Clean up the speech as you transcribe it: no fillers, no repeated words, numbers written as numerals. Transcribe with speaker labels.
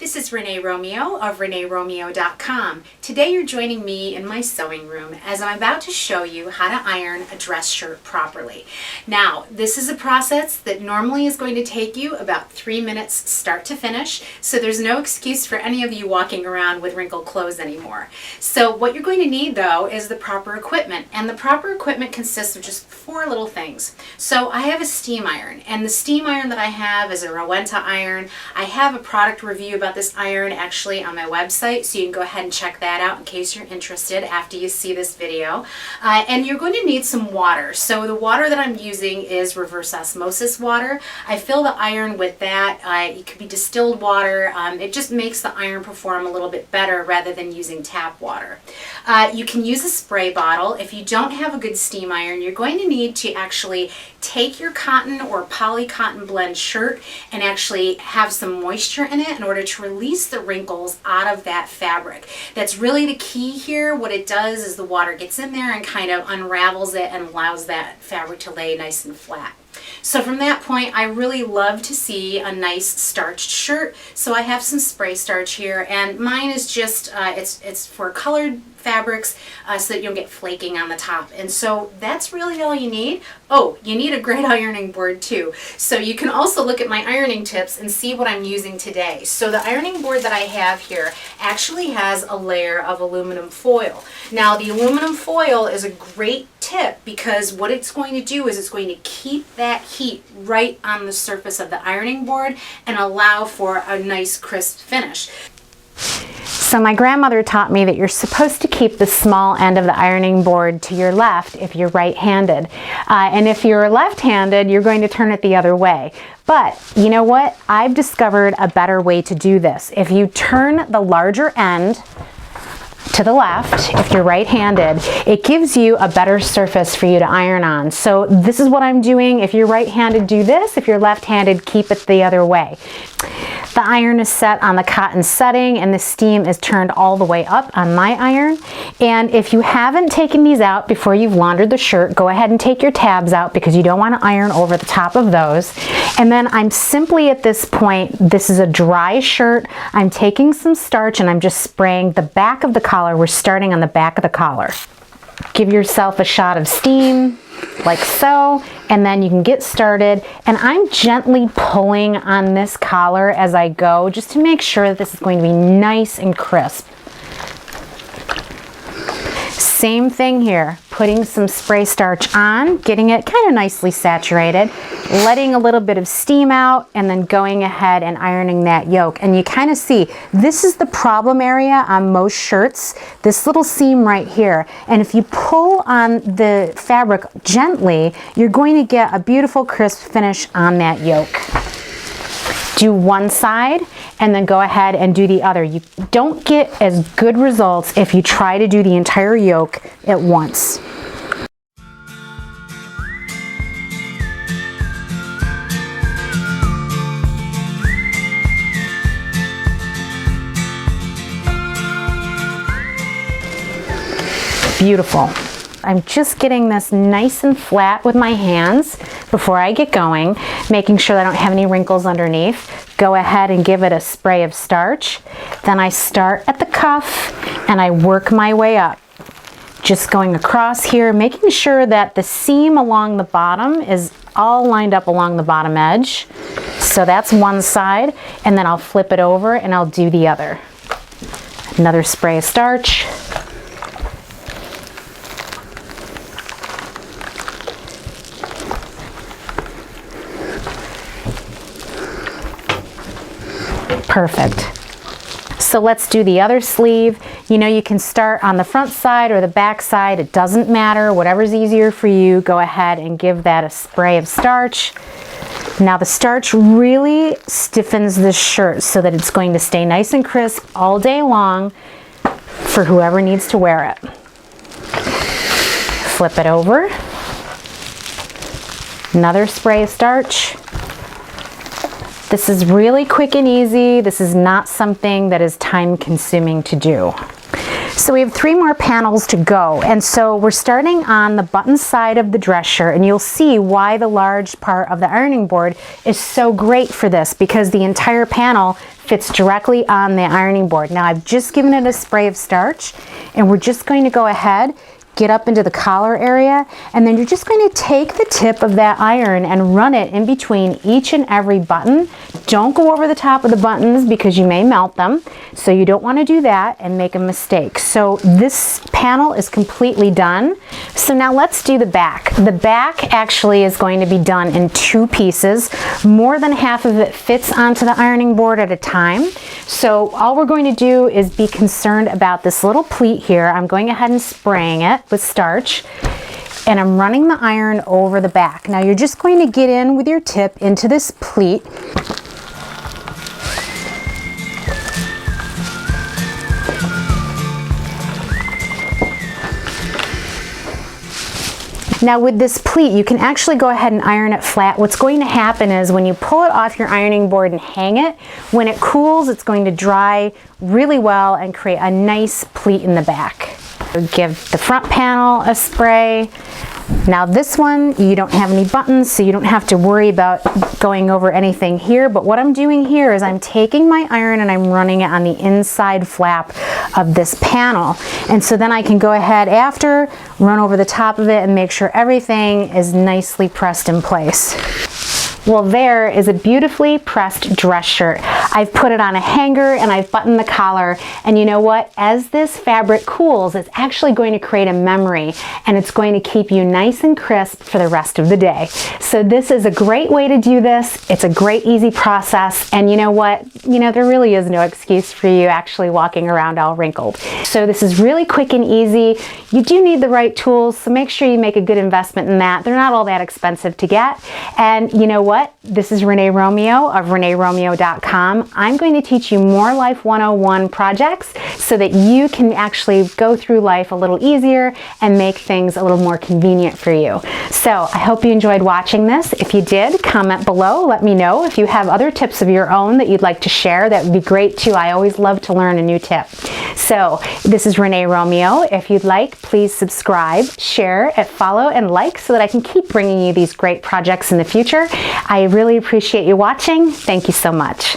Speaker 1: This is Renee Romeo of ReneeRomeo.com. Today you're joining me in my sewing room as I'm about to show you how to iron a dress shirt properly. Now, this is a process that normally is going to take you about 3 minutes start to finish, so there's no excuse for any of you walking around with wrinkled clothes anymore. So what you're going to need though is the proper equipment, and the proper equipment consists of just 4 little things. So I have a steam iron, and the steam iron that I have is a Rowenta iron. I have a product review about this iron actually on my website, so you can go ahead and check that out in case you're interested after you see this video. And you're going to need some water. So the water that I'm using is reverse osmosis water. I fill the iron with that. It could be distilled water. It just makes the iron perform a little bit better rather than using tap water. You can use a spray bottle. If you don't have a good steam iron, you're going to need to actually take your cotton or poly cotton blend shirt and actually have some moisture in it in order to release the wrinkles out of that fabric. That's really the key here. What it does is the water gets in there and kind of unravels it and allows that fabric to lay nice and flat. So from that point, I really love to see a nice starched shirt. So I have some spray starch here, and mine is just, it's for colored fabrics so that you don't get flaking on the top. And so that's really all you need. Oh, you need a great ironing board too. So you can also look at my ironing tips and see what I'm using today. So the ironing board that I have here actually has a layer of aluminum foil. Now the aluminum foil is a great tip because what it's going to do is it's going to keep that heat right on the surface of the ironing board and allow for a nice crisp finish.
Speaker 2: So my grandmother taught me that you're supposed to keep the small end of the ironing board to your left if you're right-handed. And if you're left-handed, you're going to turn it the other way. But you know what? I've discovered a better way to do this. If you turn the larger end to the left, if you're right-handed, it gives you a better surface for you to iron on. So this is what I'm doing. If you're right-handed, do this. If you're left-handed, keep it the other way. The iron is set on the cotton setting and the steam is turned all the way up on my iron. And if you haven't taken these out before you've laundered the shirt, go ahead and take your tabs out because you don't want to iron over the top of those. And then I'm simply at this point, this is a dry shirt. I'm taking some starch and I'm just spraying the back of the collar. We're starting on the back of the collar. Give yourself a shot of steam, like so, and then you can get started. And I'm gently pulling on this collar as I go, just to make sure that this is going to be nice and crisp. Same thing here, putting some spray starch on, getting it kind of nicely saturated, letting a little bit of steam out, and then going ahead and ironing that yoke. And you kind of see, this is the problem area on most shirts, this little seam right here. And if you pull on the fabric gently, you're going to get a beautiful crisp finish on that yoke. Do one side and then go ahead and do the other. You don't get as good results if you try to do the entire yoke at once. Beautiful. I'm just getting this nice and flat with my hands before I get going, making sure that I don't have any wrinkles underneath. Go ahead and give it a spray of starch. Then I start at the cuff and I work my way up. Just going across here, making sure that the seam along the bottom is all lined up along the bottom edge. So that's one side, and then I'll flip it over and I'll do the other. Another spray of starch. Perfect. So let's do the other sleeve. You know, you can start on the front side or the back side. It doesn't matter. Whatever's easier for you, go ahead and give that a spray of starch. Now the starch really stiffens this shirt so that it's going to stay nice and crisp all day long for whoever needs to wear it. Flip it over. Another spray of starch. This is really quick and easy. This is not something that is time consuming to do. So we have 3 more panels to go, and so we're starting on the button side of the dress shirt, and you'll see why the large part of the ironing board is so great for this, because the entire panel fits directly on the ironing board. Now I've just given it a spray of starch, and we're just going to go ahead, get up into the collar area, and then you're just going to take the tip of that iron and run it in between each and every button. Don't go over the top of the buttons because you may melt them, so you don't want to do that and make a mistake. So this panel is completely done. So now let's do the back. The back actually is going to be done in 2 pieces. More than half of it fits onto the ironing board at a time. So all we're going to do is be concerned about this little pleat here. I'm going ahead and spraying it with starch, and I'm running the iron over the back. Now you're just going to get in with your tip into this pleat. Now with this pleat, you can actually go ahead and iron it flat. What's going to happen is when you pull it off your ironing board and hang it, when it cools, it's going to dry really well and create a nice pleat in the back. Give the front panel a spray. Now this one, you don't have any buttons, so you don't have to worry about going over anything here, but what I'm doing here is I'm taking my iron and I'm running it on the inside flap of this panel. And so then I can go ahead after, run over the top of it and make sure everything is nicely pressed in place. Well, there is a beautifully pressed dress shirt. I've put it on a hanger and I've buttoned the collar, and you know what? As this fabric cools, it's actually going to create a memory, and it's going to keep you nice and crisp for the rest of the day. So this is a great way to do this. It's a great, easy process, and you know what? There really is no excuse for you actually walking around all wrinkled. So this is really quick and easy. You do need the right tools, so make sure you make a good investment in that. They're not all that expensive to get, and you know what? This is Renee Romeo of ReneeRomeo.com. I'm going to teach you more Life 101 projects so that you can actually go through life a little easier and make things a little more convenient for you. So I hope you enjoyed watching this. If you did, comment below. Let me know. If you have other tips of your own that you'd like to share, that would be great too. I always love to learn a new tip. So this is Renee Romeo. If you'd like, please subscribe, share, and follow and like so that I can keep bringing you these great projects in the future. I really appreciate you watching. Thank you so much.